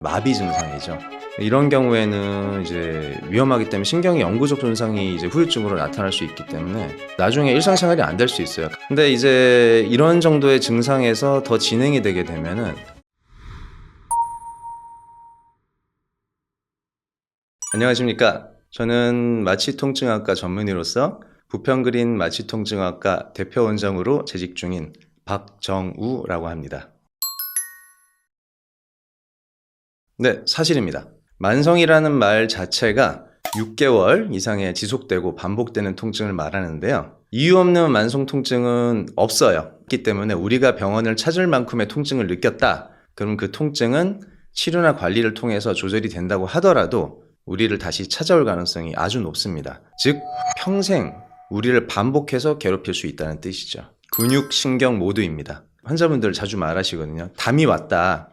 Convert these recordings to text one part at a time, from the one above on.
마비 증상이죠. 이런 경우에는 이제 위험하기 때문에 신경의 영구적 손상이 이제 후유증으로 나타날 수 있기 때문에 나중에 일상생활이 안 될 수 있어요. 근데 이제 이런 정도의 증상에서 더 진행이 되게 되면은 안녕하십니까. 저는 마취통증학과 전문의로서 부평그린 마취통증학과 대표원장으로 재직 중인 박정우라고 합니다. 네, 사실입니다. 만성이라는 말 자체가 6개월 이상의 지속되고 반복되는 통증을 말하는데요. 이유 없는 만성 통증은 없어요. 그렇기 때문에 우리가 병원을 찾을 만큼의 통증을 느꼈다. 그럼 그 통증은 치료나 관리를 통해서 조절이 된다고 하더라도 우리를 다시 찾아올 가능성이 아주 높습니다. 즉, 평생 우리를 반복해서 괴롭힐 수 있다는 뜻이죠. 근육, 신경 모두입니다. 환자분들 자주 말하시거든요. 담이 왔다.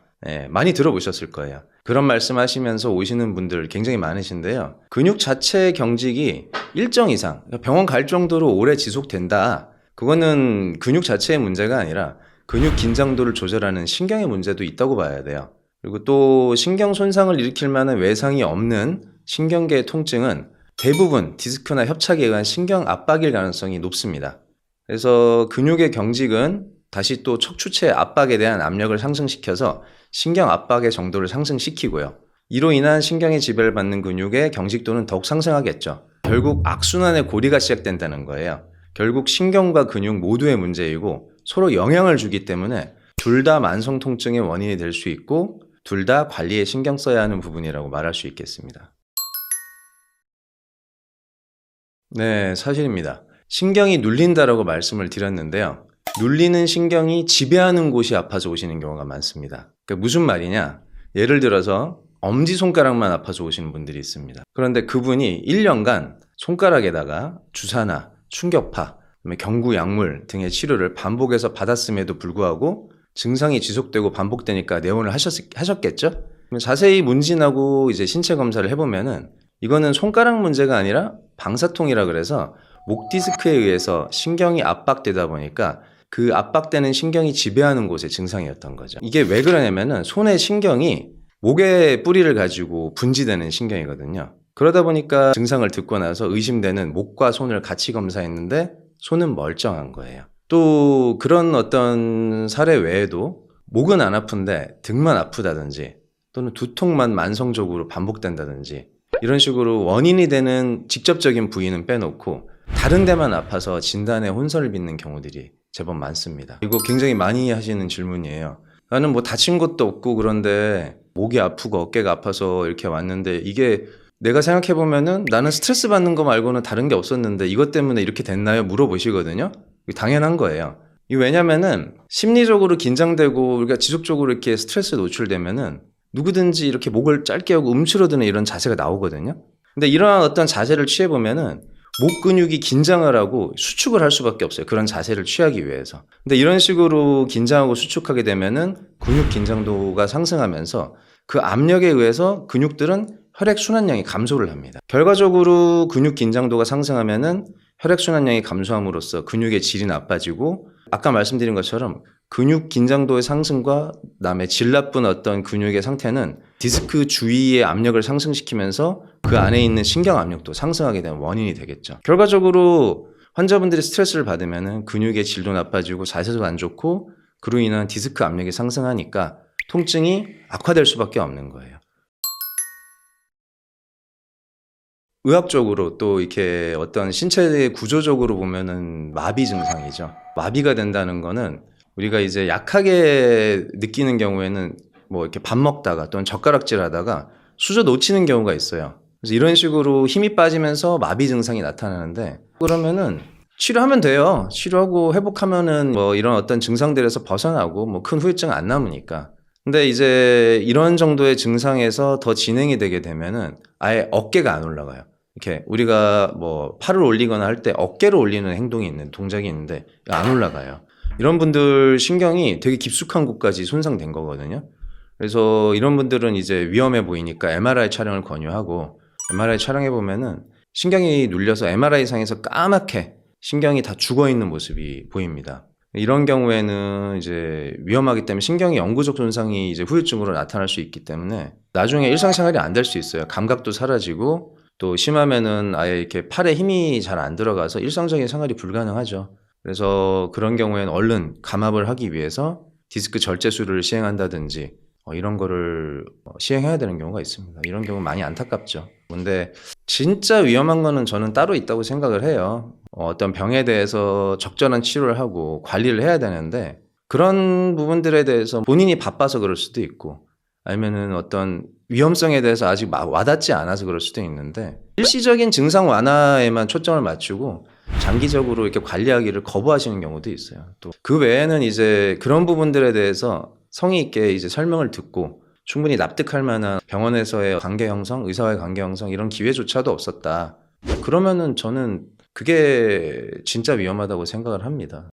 많이 들어보셨을 거예요. 그런 말씀하시면서 오시는 분들 굉장히 많으신데요. 근육 자체의 경직이 일정 이상 병원 갈 정도로 오래 지속된다. 그거는 근육 자체의 문제가 아니라 근육 긴장도를 조절하는 신경의 문제도 있다고 봐야 돼요. 그리고 또 신경 손상을 일으킬 만한 외상이 없는 신경계의 통증은 대부분 디스크나 협착에 의한 신경 압박일 가능성이 높습니다. 그래서 근육의 경직은 다시 또 척추체 압박에 대한 압력을 상승시켜서 신경 압박의 정도를 상승시키고요. 이로 인한 신경의 지배를 받는 근육의 경직도는 더욱 상승하겠죠. 결국 악순환의 고리가 시작된다는 거예요. 결국 신경과 근육 모두의 문제이고 서로 영향을 주기 때문에 둘 다 만성 통증의 원인이 될 수 있고 둘 다 관리에 신경 써야 하는 부분이라고 말할 수 있겠습니다. 네, 사실입니다. 신경이 눌린다라고 말씀을 드렸는데요. 눌리는 신경이 지배하는 곳이 아파서 오시는 경우가 많습니다. 그러니까 무슨 말이냐? 예를 들어서 엄지손가락만 아파서 오시는 분들이 있습니다. 그런데 그분이 1년간 손가락에다가 주사나 충격파, 경구 약물 등의 치료를 반복해서 받았음에도 불구하고 증상이 지속되고 반복되니까 내원을 하셨겠죠? 자세히 문진하고 이제 신체 검사를 해보면은 이거는 손가락 문제가 아니라 방사통이라 그래서 목 디스크에 의해서 신경이 압박되다 보니까 그 압박되는 신경이 지배하는 곳의 증상이었던 거죠. 이게 왜 그러냐면은 손의 신경이 목의 뿌리를 가지고 분지되는 신경이거든요. 그러다 보니까 증상을 듣고 나서 의심되는 목과 손을 같이 검사했는데 손은 멀쩡한 거예요. 또 그런 어떤 사례 외에도 목은 안 아픈데 등만 아프다든지 또는 두통만 만성적으로 반복된다든지 이런 식으로 원인이 되는 직접적인 부위는 빼놓고 다른 데만 아파서 진단에 혼선을 빚는 경우들이 제법 많습니다. 이거 굉장히 많이 하시는 질문이에요. 나는 뭐 다친 것도 없고 그런데 목이 아프고 어깨가 아파서 이렇게 왔는데 이게 내가 생각해보면은 나는 스트레스 받는 거 말고는 다른 게 없었는데 이것 때문에 이렇게 됐나요? 물어보시거든요. 당연한 거예요. 왜냐면은 심리적으로 긴장되고 우리가 지속적으로 이렇게 스트레스에 노출되면은 누구든지 이렇게 목을 짧게 하고 움츠러드는 이런 자세가 나오거든요. 근데 이러한 어떤 자세를 취해보면은 목 근육이 긴장을 하고 수축을 할 수밖에 없어요. 그런 자세를 취하기 위해서. 근데 이런 식으로 긴장하고 수축하게 되면은 근육 긴장도가 상승하면서 그 압력에 의해서 근육들은 혈액순환량이 감소를 합니다. 결과적으로 근육 긴장도가 상승하면은 혈액순환량이 감소함으로써 근육의 질이 나빠지고 아까 말씀드린 것처럼 근육 긴장도의 상승과 그다음에 질 나쁜 어떤 근육의 상태는 디스크 주위의 압력을 상승시키면서 그 안에 있는 신경 압력도 상승하게 되는 원인이 되겠죠. 결과적으로 환자분들이 스트레스를 받으면 근육의 질도 나빠지고 자세도 안 좋고 그로 인한 디스크 압력이 상승하니까 통증이 악화될 수밖에 없는 거예요. 의학적으로 또 이렇게 어떤 신체 구조적으로 보면은 마비 증상이죠. 마비가 된다는 거는 우리가 이제 약하게 느끼는 경우에는 뭐 이렇게 밥 먹다가 또는 젓가락질 하다가 수저 놓치는 경우가 있어요. 그래서 이런 식으로 힘이 빠지면서 마비 증상이 나타나는데 그러면은 치료하면 돼요. 치료하고 회복하면은 뭐 이런 어떤 증상들에서 벗어나고 뭐 큰 후유증 안 남으니까. 근데 이제 이런 정도의 증상에서 더 진행이 되게 되면은 아예 어깨가 안 올라가요. 이렇게 우리가 뭐 팔을 올리거나 할 때 어깨를 올리는 행동이 있는 동작이 있는데 안 올라가요. 이런 분들 신경이 되게 깊숙한 곳까지 손상된 거거든요. 그래서 이런 분들은 이제 위험해 보이니까 MRI 촬영을 권유하고 MRI 촬영해 보면은 신경이 눌려서 MRI 상에서 까맣게 신경이 다 죽어 있는 모습이 보입니다. 이런 경우에는 이제 위험하기 때문에 신경의 영구적 손상이 이제 후유증으로 나타날 수 있기 때문에 나중에 일상생활이 안 될 수 있어요. 감각도 사라지고 또 심하면은 아예 이렇게 팔에 힘이 잘 안 들어가서 일상적인 생활이 불가능하죠. 그래서 그런 경우에는 얼른 감압을 하기 위해서 디스크 절제술을 시행한다든지 이런 거를 시행해야 되는 경우가 있습니다. 이런 경우 많이 안타깝죠. 근데 진짜 위험한 거는 저는 따로 있다고 생각을 해요. 어떤 병에 대해서 적절한 치료를 하고 관리를 해야 되는데 그런 부분들에 대해서 본인이 바빠서 그럴 수도 있고 아니면은 어떤 위험성에 대해서 아직 와닿지 않아서 그럴 수도 있는데 일시적인 증상 완화에만 초점을 맞추고 장기적으로 이렇게 관리하기를 거부하시는 경우도 있어요. 또 그 외에는 이제 그런 부분들에 대해서 성의 있게 이제 설명을 듣고 충분히 납득할 만한 병원에서의 관계 형성, 의사와의 관계 형성 이런 기회조차도 없었다. 그러면은 저는 그게 진짜 위험하다고 생각을 합니다.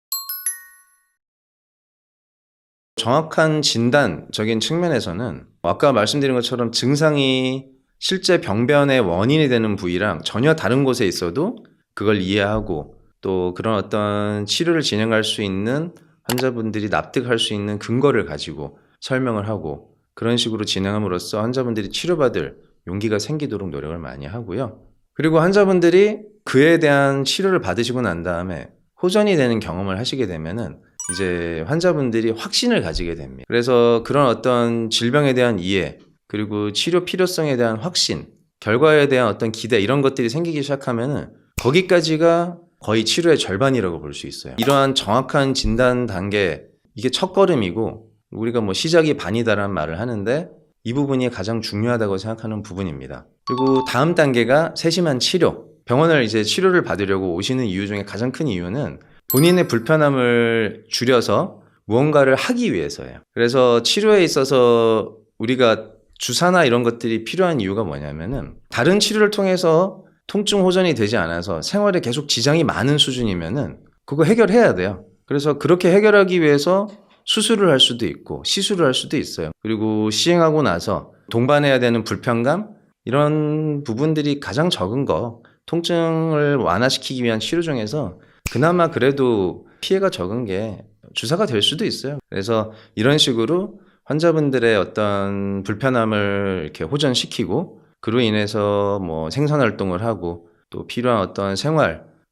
정확한 진단적인 측면에서는 아까 말씀드린 것처럼 증상이 실제 병변의 원인이 되는 부위랑 전혀 다른 곳에 있어도 그걸 이해하고 또 그런 어떤 치료를 진행할 수 있는 환자분들이 납득할 수 있는 근거를 가지고 설명을 하고 그런 식으로 진행함으로써 환자분들이 치료받을 용기가 생기도록 노력을 많이 하고요. 그리고 환자분들이 그에 대한 치료를 받으시고 난 다음에 호전이 되는 경험을 하시게 되면은 이제 환자분들이 확신을 가지게 됩니다. 그래서 그런 어떤 질병에 대한 이해, 그리고 치료 필요성에 대한 확신, 결과에 대한 어떤 기대 이런 것들이 생기기 시작하면은 거기까지가 거의 치료의 절반이라고 볼 수 있어요. 이러한 정확한 진단 단계, 이게 첫걸음이고 우리가 뭐 시작이 반이다라는 말을 하는데 이 부분이 가장 중요하다고 생각하는 부분입니다. 그리고 다음 단계가 세심한 치료. 병원을 이제 치료를 받으려고 오시는 이유 중에 가장 큰 이유는 본인의 불편함을 줄여서 무언가를 하기 위해서예요. 그래서 치료에 있어서 우리가 주사나 이런 것들이 필요한 이유가 뭐냐면은 다른 치료를 통해서 통증 호전이 되지 않아서 생활에 계속 지장이 많은 수준이면은 그거 해결해야 돼요. 그래서 그렇게 해결하기 위해서 수술을 할 수도 있고 시술을 할 수도 있어요. 그리고 시행하고 나서 동반해야 되는 불편감 이런 부분들이 가장 적은 거 통증을 완화시키기 위한 치료 중에서 그나마 그래도 피해가 적은 게 주사가 될 수도 있어요. 그래서 이런 식으로 환자분들의 어떤 불편함을 이렇게 호전시키고 그로 인해서 뭐 생산활동을 하고 또 필요한 어떤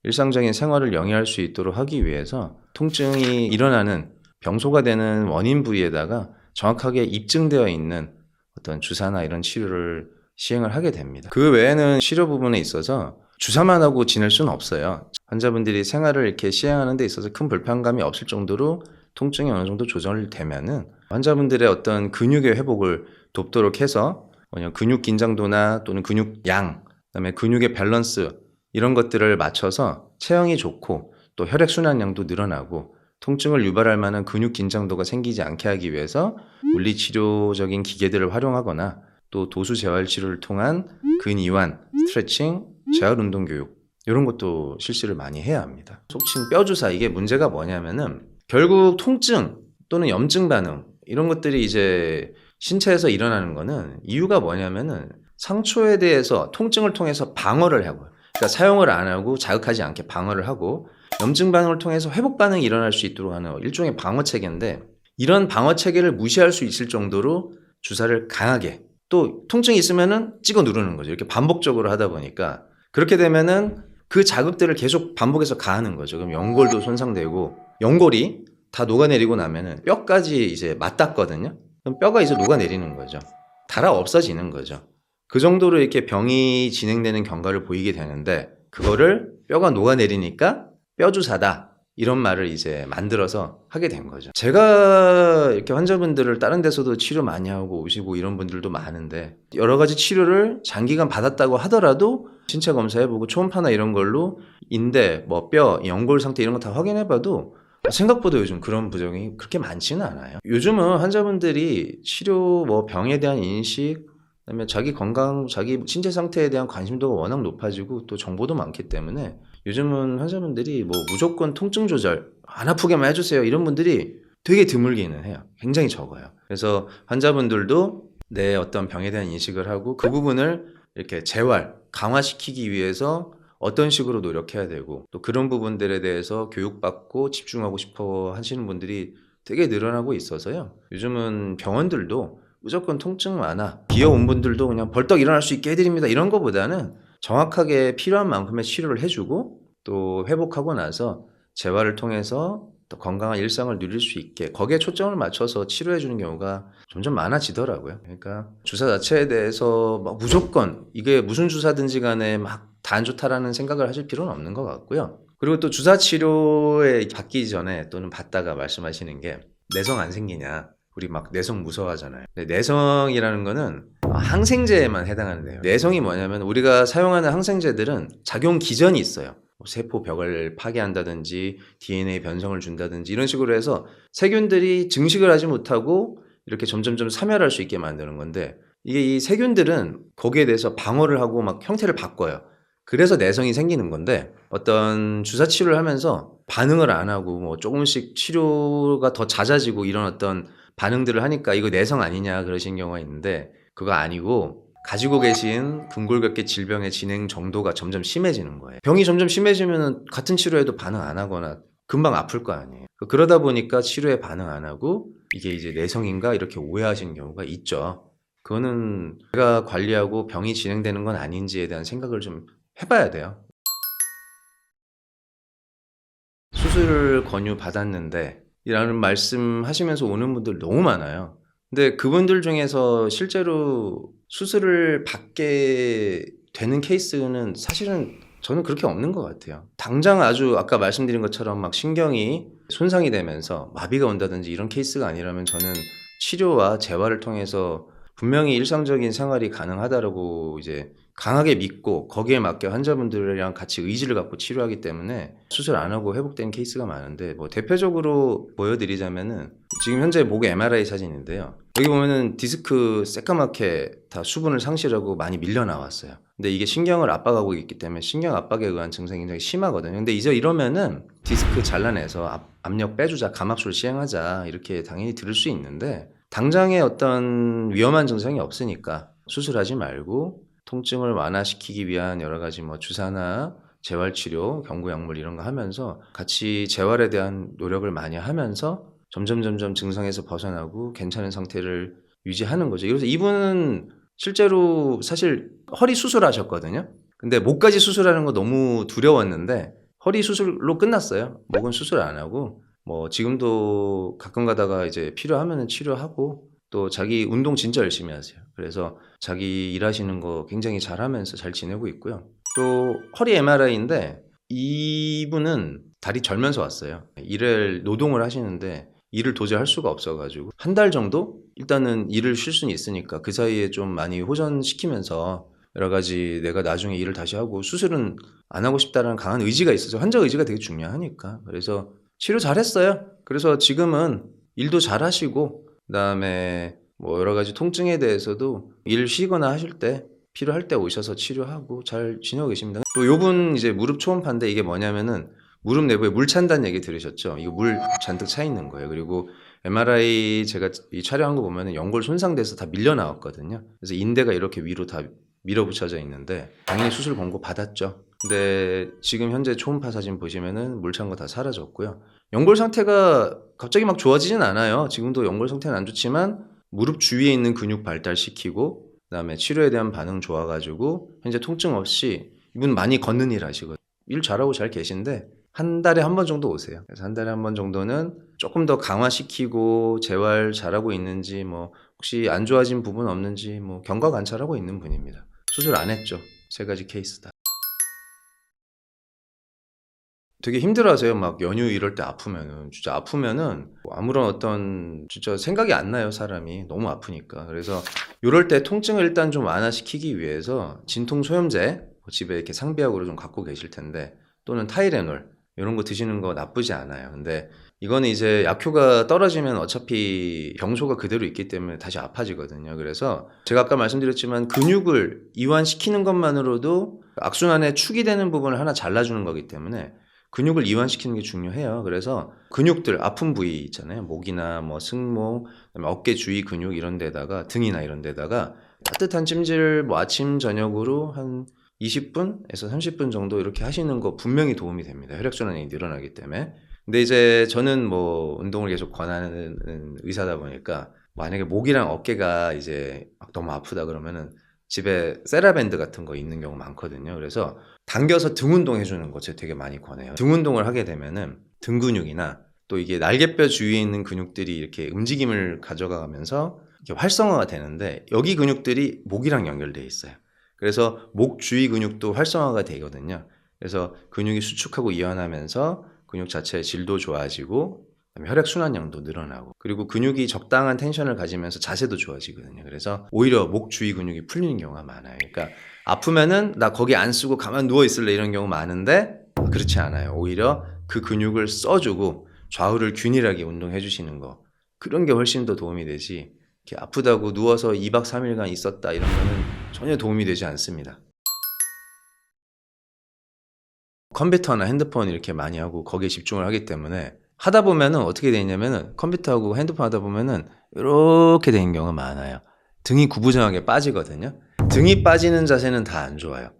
일상적인 생활을 영위할 수 있도록 하기 위해서 통증이 일어나는 병소가 되는 원인 부위에다가 정확하게 입증되어 있는 어떤 주사나 이런 치료를 시행을 하게 됩니다. 그 외에는 치료 부분에 있어서 주사만 하고 지낼 수는 없어요. 환자분들이 생활을 이렇게 시행하는 데 있어서 큰 불편감이 없을 정도로 통증이 어느 정도 조절되면은 환자분들의 어떤 근육의 회복을 돕도록 해서 근육 긴장도나 또는 근육 양, 그다음에 근육의 밸런스 이런 것들을 맞춰서 체형이 좋고 또 혈액순환량도 늘어나고 통증을 유발할 만한 근육 긴장도가 생기지 않게 하기 위해서 물리치료적인 기계들을 활용하거나 또 도수 재활 치료를 통한 근이완, 스트레칭, 재활 운동 교육 이런 것도 실시를 많이 해야 합니다. 속칭 뼈주사 이게 문제가 뭐냐면은 결국 통증 또는 염증 반응 이런 것들이 이제 신체에서 일어나는 거는 이유가 뭐냐면은 상처에 대해서 통증을 통해서 방어를 하고요. 그러니까 사용을 안 하고 자극하지 않게 방어를 하고 염증 반응을 통해서 회복 반응이 일어날 수 있도록 하는 일종의 방어 체계인데 이런 방어 체계를 무시할 수 있을 정도로 주사를 강하게 또 통증이 있으면은 찍어 누르는 거죠. 이렇게 반복적으로 하다 보니까 그렇게 되면은 그 자극들을 계속 반복해서 가하는 거죠. 그럼 연골도 손상되고 연골이 다 녹아내리고 나면은 뼈까지 이제 맞닿거든요. 그럼 뼈가 이제 녹아내리는 거죠. 달아 없어지는 거죠. 그 정도로 이렇게 병이 진행되는 경과를 보이게 되는데 그거를 뼈가 녹아내리니까 뼈주사다. 이런 말을 이제 만들어서 하게 된 거죠. 제가 이렇게 환자분들을 다른 데서도 치료 많이 하고 오시고 이런 분들도 많은데 여러 가지 치료를 장기간 받았다고 하더라도 신체 검사해보고 초음파나 이런 걸로 인대, 뼈, 연골 상태 이런 거 다 확인해봐도 생각보다 요즘 그런 부정이 그렇게 많지는 않아요. 요즘은 환자분들이 치료, 병에 대한 인식, 그다음에 자기 건강, 자기 신체 상태에 대한 관심도가 워낙 높아지고 또 정보도 많기 때문에 요즘은 환자분들이 무조건 통증 조절 안 아프게만 해주세요 이런 분들이 되게 드물기는 해요. 굉장히 적어요. 그래서 환자분들도 내 어떤 병에 대한 인식을 하고 그 부분을 이렇게 재활, 강화시키기 위해서 어떤 식으로 노력해야 되고 또 그런 부분들에 대해서 교육받고 집중하고 싶어 하시는 분들이 되게 늘어나고 있어서요. 요즘은 병원들도 무조건 통증 완화, 기어온 분들도 그냥 벌떡 일어날 수 있게 해드립니다. 이런 거보다는 정확하게 필요한 만큼의 치료를 해주고 또 회복하고 나서 재활을 통해서 또 건강한 일상을 누릴 수 있게 거기에 초점을 맞춰서 치료해 주는 경우가 점점 많아지더라고요. 그러니까 주사 자체에 대해서 막 무조건 이게 무슨 주사든지 간에 막 다 안 좋다라는 생각을 하실 필요는 없는 것 같고요. 그리고 또 주사 치료에 받기 전에 또는 받다가 말씀하시는 게 내성 안 생기냐. 우리 막 내성 무서워하잖아요. 근데 내성이라는 거는 항생제에만 해당하는데요. 내성이 뭐냐면 우리가 사용하는 항생제들은 작용 기전이 있어요. 세포 벽을 파괴한다든지 DNA 변성을 준다든지 이런 식으로 해서 세균들이 증식을 하지 못하고 이렇게 점점점 사멸할 수 있게 만드는 건데 이게 이 세균들은 거기에 대해서 방어를 하고 막 형태를 바꿔요. 그래서 내성이 생기는 건데 어떤 주사 치료를 하면서 반응을 안 하고 뭐 조금씩 치료가 더 잦아지고 이런 어떤 반응들을 하니까 이거 내성 아니냐 그러신 경우가 있는데 그거 아니고 가지고 계신 근골격계 질병의 진행 정도가 점점 심해지는 거예요. 병이 점점 심해지면 같은 치료에도 반응 안 하거나 금방 아플 거 아니에요. 그러다 보니까 치료에 반응 안 하고 이게 이제 내성인가 이렇게 오해하시는 경우가 있죠. 그거는 내가 관리하고 병이 진행되는 건 아닌지에 대한 생각을 좀 해봐야 돼요. 수술을 권유받았는데 이라는 말씀하시면서 오는 분들 너무 많아요. 근데 그분들 중에서 실제로 수술을 받게 되는 케이스는 사실은 저는 그렇게 없는 것 같아요. 당장 아주 아까 말씀드린 것처럼 막 신경이 손상이 되면서 마비가 온다든지 이런 케이스가 아니라면 저는 치료와 재활을 통해서 분명히 일상적인 생활이 가능하다라고 이제 강하게 믿고 거기에 맞게 환자분들이랑 같이 의지를 갖고 치료하기 때문에 수술 안 하고 회복된 케이스가 많은데 뭐 대표적으로 보여드리자면은 지금 현재 목 MRI 사진인데요. 여기 보면은 디스크 새까맣게 다 수분을 상실하고 많이 밀려 나왔어요. 근데 이게 신경을 압박하고 있기 때문에 신경 압박에 의한 증상이 굉장히 심하거든요. 근데 이제 이러면은 디스크 잘라내서 압력 빼주자, 감압술 시행하자 이렇게 당연히 들을 수 있는데 당장의 어떤 위험한 증상이 없으니까 수술하지 말고 통증을 완화시키기 위한 여러 가지 뭐 주사나 재활치료, 경구약물 이런 거 하면서 같이 재활에 대한 노력을 많이 하면서 점점 증상에서 벗어나고 괜찮은 상태를 유지하는 거죠. 그래서 이분은 실제로 사실 허리 수술하셨거든요. 근데 목까지 수술하는 거 너무 두려웠는데 허리 수술로 끝났어요. 목은 수술 안 하고 뭐 지금도 가끔 가다가 이제 필요하면은 치료하고 또 자기 운동 진짜 열심히 하세요. 그래서 자기 일하시는 거 굉장히 잘하면서 잘 지내고 있고요. 또 허리 MRI인데 이분은 다리 절면서 왔어요. 일을 노동을 하시는데 일을 도저히 할 수가 없어가지고 한 달 정도 일단은 일을 쉴 수는 있으니까 그 사이에 좀 많이 호전시키면서 여러 가지 내가 나중에 일을 다시 하고 수술은 안 하고 싶다는 강한 의지가 있어서 환자 의지가 되게 중요하니까 그래서 치료 잘했어요. 그래서 지금은 일도 잘하시고 그다음에 뭐 여러 가지 통증에 대해서도 일 쉬거나 하실 때 필요할 때 오셔서 치료하고 잘 지내고 계십니다. 또 요분 이제 무릎 초음파인데 이게 뭐냐면은 무릎 내부에 물 찬다는 얘기 들으셨죠? 이거 물 잔뜩 차 있는 거예요. 그리고 MRI 제가 이 촬영한 거 보면은 연골 손상돼서 다 밀려 나왔거든요. 그래서 인대가 이렇게 위로 다 밀어붙여져 있는데 당연히 수술 권고 받았죠. 근데 지금 현재 초음파 사진 보시면은 물 찬 거 다 사라졌고요. 연골 상태가 갑자기 막 좋아지진 않아요. 지금도 연골 상태는 안 좋지만 무릎 주위에 있는 근육 발달시키고 그다음에 치료에 대한 반응 좋아가지고 현재 통증 없이 이분 많이 걷는 일 하시거든요. 일 잘하고 잘 계신데 한 달에 한 번 정도 오세요. 그래서 한 달에 한 번 정도는 조금 더 강화시키고 재활 잘하고 있는지 뭐 혹시 안 좋아진 부분 없는지 뭐 경과 관찰하고 있는 분입니다. 수술 안 했죠. 세 가지 케이스다. 되게 힘들어하세요. 막 연휴 이럴 때 아프면은 진짜 아프면은 뭐 아무런 어떤 진짜 생각이 안 나요. 사람이 너무 아프니까. 그래서 이럴 때 통증을 일단 좀 완화시키기 위해서 진통 소염제 집에 이렇게 상비약으로 좀 갖고 계실 텐데 또는 타이레놀 이런 거 드시는 거 나쁘지 않아요. 근데 이거는 이제 약효가 떨어지면 어차피 병소가 그대로 있기 때문에 다시 아파지거든요. 그래서 제가 아까 말씀드렸지만 근육을 이완시키는 것만으로도 악순환의 축이 되는 부분을 하나 잘라주는 거기 때문에 근육을 이완시키는 게 중요해요. 그래서 근육들 아픈 부위 있잖아요. 목이나 뭐 승모, 그다음에 어깨 주위 근육 이런 데다가 등이나 이런 데다가 따뜻한 찜질 뭐 아침 저녁으로 한 20분에서 30분 정도 이렇게 하시는 거 분명히 도움이 됩니다. 혈액순환이 늘어나기 때문에. 근데 이제 저는 뭐 운동을 계속 권하는 의사다 보니까 만약에 목이랑 어깨가 이제 막 너무 아프다 그러면은 집에 세라밴드 같은 거 있는 경우 많거든요. 그래서 당겨서 등 운동 해주는 거 제가 되게 많이 권해요. 등 운동을 하게 되면은 등 근육이나 또 이게 날개뼈 주위에 있는 근육들이 이렇게 움직임을 가져가면서 이렇게 활성화가 되는데 여기 근육들이 목이랑 연결되어 있어요. 그래서 목 주위 근육도 활성화가 되거든요. 그래서 근육이 수축하고 이완하면서 근육 자체의 질도 좋아지고 혈액순환량도 늘어나고 그리고 근육이 적당한 텐션을 가지면서 자세도 좋아지거든요. 그래서 오히려 목 주위 근육이 풀리는 경우가 많아요. 그러니까 아프면은 나 거기 안 쓰고 가만 누워 있을래 이런 경우 많은데 그렇지 않아요. 오히려 그 근육을 써주고 좌우를 균일하게 운동해 주시는 거 그런 게 훨씬 더 도움이 되지 이렇게 아프다고 누워서 2박 3일간 있었다 이런 거는 전혀 도움이 되지 않습니다. 컴퓨터나 핸드폰 이렇게 많이 하고 거기에 집중을 하기 때문에 하다 보면은 어떻게 되냐면은 컴퓨터하고 핸드폰 하다 보면은 이렇게 되는 경우가 많아요. 등이 구부정하게 빠지거든요. 등이 빠지는 자세는 다 안 좋아요.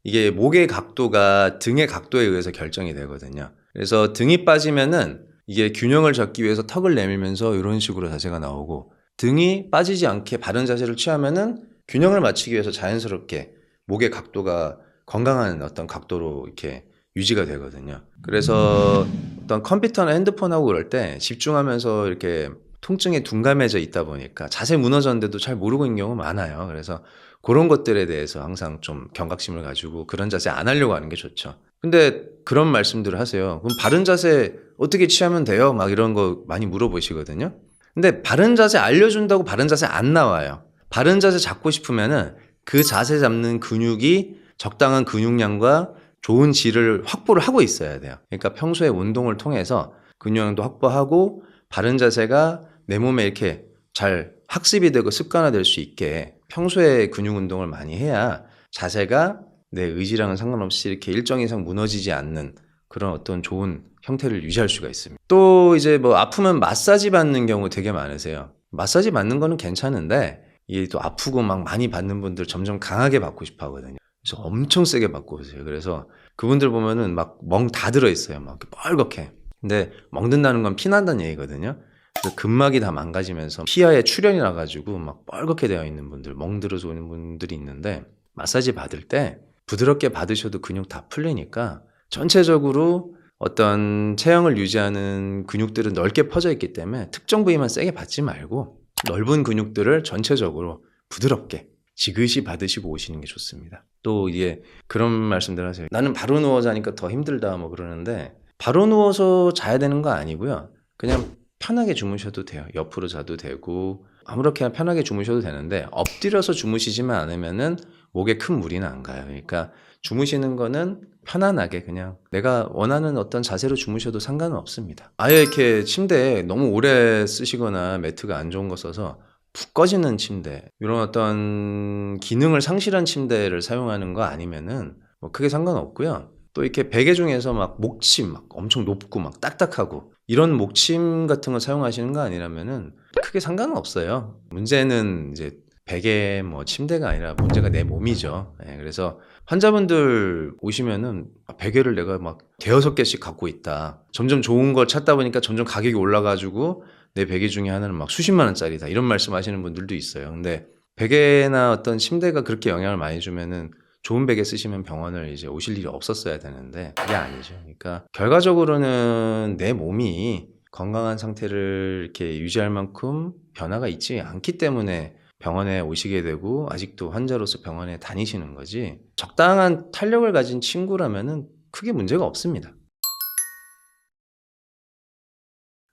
이게 목의 각도가 등의 각도에 의해서 결정이 되거든요. 그래서 등이 빠지면은 이게 균형을 잡기 위해서 턱을 내밀면서 이런 식으로 자세가 나오고 등이 빠지지 않게 바른 자세를 취하면은 균형을 맞추기 위해서 자연스럽게 목의 각도가 건강한 어떤 각도로 이렇게 유지가 되거든요. 그래서 어떤 컴퓨터나 핸드폰하고 그럴 때 집중하면서 이렇게 통증에 둔감해져 있다 보니까 자세 무너졌는데도 잘 모르고 있는 경우가 많아요. 그래서 그런 것들에 대해서 항상 좀 경각심을 가지고 그런 자세 안 하려고 하는 게 좋죠. 근데 그런 말씀들을 하세요. 그럼 바른 자세 어떻게 취하면 돼요? 막 이런 거 많이 물어보시거든요. 근데 바른 자세 알려준다고 바른 자세 안 나와요. 바른 자세 잡고 싶으면은 그 자세 잡는 근육이 적당한 근육량과 좋은 질을 확보를 하고 있어야 돼요. 그러니까 평소에 운동을 통해서 근육량도 확보하고 바른 자세가 내 몸에 이렇게 잘 학습이 되고 습관화될 수 있게 평소에 근육 운동을 많이 해야 자세가 내 의지랑은 상관없이 이렇게 일정 이상 무너지지 않는 그런 어떤 좋은 형태를 유지할 수가 있습니다. 또 이제 뭐 아프면 마사지 받는 경우 되게 많으세요. 마사지 받는 거는 괜찮은데 이게 또 아프고 막 많이 받는 분들 점점 강하게 받고 싶어 하거든요. 그래서 엄청 세게 받고 오세요. 그래서 그분들 보면은 막 멍 다 들어있어요. 막 뻘겋게. 근데 멍든다는 건 피난다는 얘기거든요. 그래서 근막이 다 망가지면서 피하에 출혈이 나가지고 막 뻘겋게 되어 있는 분들, 멍들어서 오는 분들이 있는데 마사지 받을 때 부드럽게 받으셔도 근육 다 풀리니까 전체적으로 어떤 체형을 유지하는 근육들은 넓게 퍼져 있기 때문에 특정 부위만 세게 받지 말고 넓은 근육들을 전체적으로 부드럽게 지그시 받으시고 오시는 게 좋습니다. 또 이게 그런 말씀들 하세요. 나는 바로 누워 자니까 더 힘들다 뭐 그러는데 바로 누워서 자야 되는 거 아니고요. 그냥 편하게 주무셔도 돼요. 옆으로 자도 되고 아무렇게나 편하게 주무셔도 되는데 엎드려서 주무시지만 않으면은 목에 큰 무리는 안 가요. 그러니까 주무시는 거는 편안하게 그냥 내가 원하는 어떤 자세로 주무셔도 상관은 없습니다. 아예 이렇게 침대에 너무 오래 쓰시거나 매트가 안 좋은 거 써서 푹 꺼지는 침대 이런 어떤 기능을 상실한 침대를 사용하는 거 아니면은 뭐 크게 상관없고요. 또 이렇게 베개 중에서 막 목침 막 엄청 높고 막 딱딱하고 이런 목침 같은 거 사용하시는 거 아니라면은 크게 상관은 없어요. 문제는 이제 베개 뭐 침대가 아니라 문제가 내 몸이죠. 예, 그래서 환자분들 오시면은 베개를 내가 막 대여섯 개씩 갖고 있다. 점점 좋은 걸 찾다 보니까 점점 가격이 올라가지고 내 베개 중에 하나는 막 수십만 원짜리다. 이런 말씀 하시는 분들도 있어요. 근데 베개나 어떤 침대가 그렇게 영향을 많이 주면은 좋은 베개 쓰시면 병원을 이제 오실 일이 없었어야 되는데 그게 아니죠. 그러니까 결과적으로는 내 몸이 건강한 상태를 이렇게 유지할 만큼 변화가 있지 않기 때문에 병원에 오시게 되고 아직도 환자로서 병원에 다니시는 거지 적당한 탄력을 가진 친구라면은 크게 문제가 없습니다.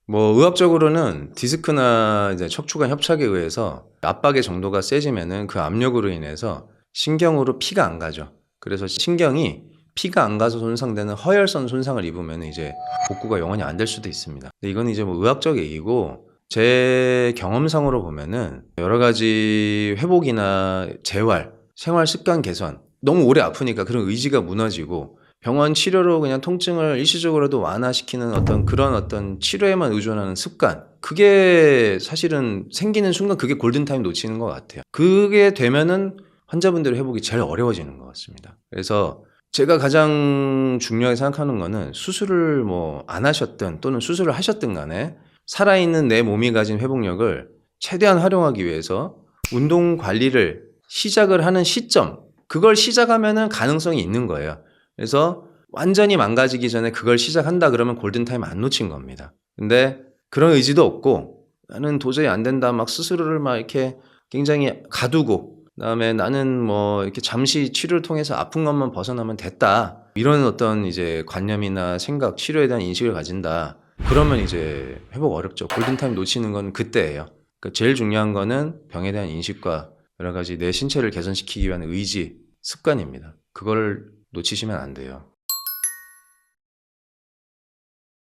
뭐 의학적으로는 디스크나 이제 척추관 협착에 의해서 압박의 정도가 세지면은 그 압력으로 인해서 신경으로 피가 안 가죠. 그래서 신경이 피가 안 가서 손상되는 허혈선 손상을 입으면 이제 복구가 영원히 안 될 수도 있습니다. 근데 이건 이제 뭐 의학적 얘기고 제 경험상으로 보면은 여러 가지 회복이나 재활, 생활 습관 개선 너무 오래 아프니까 그런 의지가 무너지고 병원 치료로 그냥 통증을 일시적으로도 완화시키는 어떤 그런 어떤 치료에만 의존하는 습관 그게 사실은 생기는 순간 그게 골든타임 놓치는 것 같아요. 그게 되면은 환자분들의 회복이 제일 어려워지는 것 같습니다. 그래서 제가 가장 중요하게 생각하는 거는 수술을 뭐 안 하셨든 또는 수술을 하셨든 간에 살아있는 내 몸이 가진 회복력을 최대한 활용하기 위해서 운동 관리를 시작을 하는 시점, 그걸 시작하면은 가능성이 있는 거예요. 그래서 완전히 망가지기 전에 그걸 시작한다 그러면 골든타임 안 놓친 겁니다. 근데 그런 의지도 없고 나는 도저히 안 된다 막 스스로를 막 이렇게 굉장히 가두고 그다음에 나는 뭐 이렇게 잠시 치료를 통해서 아픈 것만 벗어나면 됐다. 이런 어떤 이제 관념이나 생각, 치료에 대한 인식을 가진다. 그러면 이제 회복 어렵죠. 골든타임 놓치는 건 그때예요. 그러니까 제일 중요한 거는 병에 대한 인식과 여러 가지 내 신체를 개선시키기 위한 의지, 습관입니다. 그걸 놓치시면 안 돼요.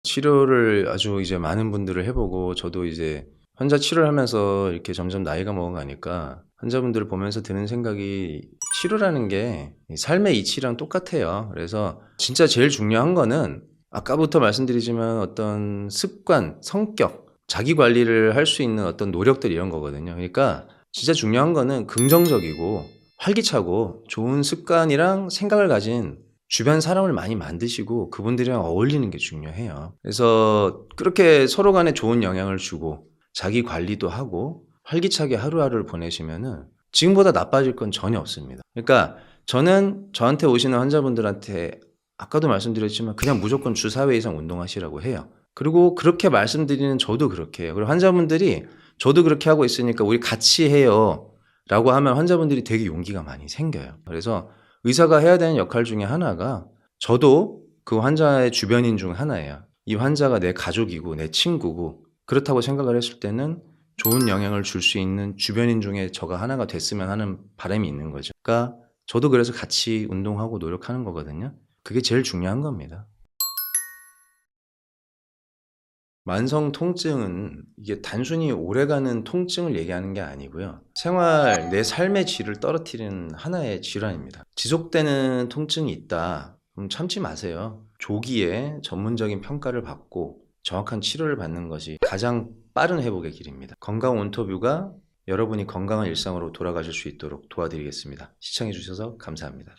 치료를 아주 이제 많은 분들을 해보고 저도 이제 환자 치료를 하면서 이렇게 점점 나이가 먹어가니까 환자분들을 보면서 드는 생각이 치료라는 게 삶의 이치랑 똑같아요. 그래서 진짜 제일 중요한 거는 아까부터 말씀드리지만 어떤 습관, 성격, 자기 관리를 할 수 있는 어떤 노력들 이런 거거든요. 그러니까 진짜 중요한 거는 긍정적이고 활기차고 좋은 습관이랑 생각을 가진 주변 사람을 많이 만드시고 그분들이랑 어울리는 게 중요해요. 그래서 그렇게 서로 간에 좋은 영향을 주고 자기 관리도 하고 활기차게 하루하루를 보내시면은 지금보다 나빠질 건 전혀 없습니다. 그러니까 저는 저한테 오시는 환자분들한테 아까도 말씀드렸지만 그냥 무조건 주 4회 이상 운동하시라고 해요. 그리고 그렇게 말씀드리는 저도 그렇게 해요. 그리고 환자분들이 저도 그렇게 하고 있으니까 우리 같이 해요 라고 하면 환자분들이 되게 용기가 많이 생겨요. 그래서 의사가 해야 되는 역할 중에 하나가 저도 그 환자의 주변인 중 하나예요. 이 환자가 내 가족이고 내 친구고 그렇다고 생각을 했을 때는 좋은 영향을 줄 수 있는 주변인 중에 저가 하나가 됐으면 하는 바람이 있는 거죠. 그러니까 저도 그래서 같이 운동하고 노력하는 거거든요. 그게 제일 중요한 겁니다. 만성 통증은 이게 단순히 오래가는 통증을 얘기하는 게 아니고요. 생활, 내 삶의 질을 떨어뜨리는 하나의 질환입니다. 지속되는 통증이 있다. 그럼 참지 마세요. 조기에 전문적인 평가를 받고 정확한 치료를 받는 것이 가장 빠른 회복의 길입니다. 건강 온터뷰가 여러분이 건강한 일상으로 돌아가실 수 있도록 도와드리겠습니다. 시청해주셔서 감사합니다.